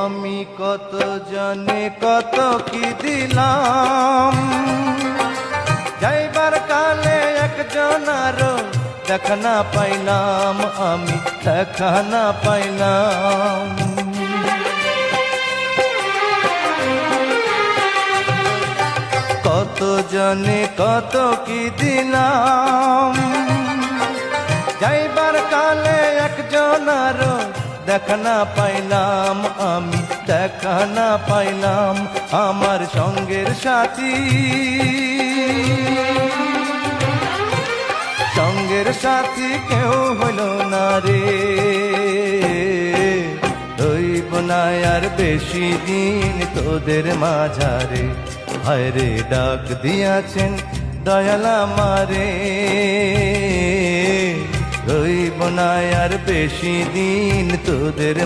আমি কত জনে কত কি দিলাম, যাইবার কালে একজন আরো দেখা না পাইলাম, আমি দেখা না পাইলাম। কত জনে কত কি দিলাম, যাইবার কালে একজন আরো দেখা না পাইলাম, আমি দেখা না পাইলাম। আমার সঙ্গের সাথী, সঙ্গের সাথী কেউ হইল না রে, রইব না আর বেশি দিন তোদের মাঝারে। হায় রে ডাক দিয়াছেন দয়াল আমারে, রইব না আর বেশি দিন তোদের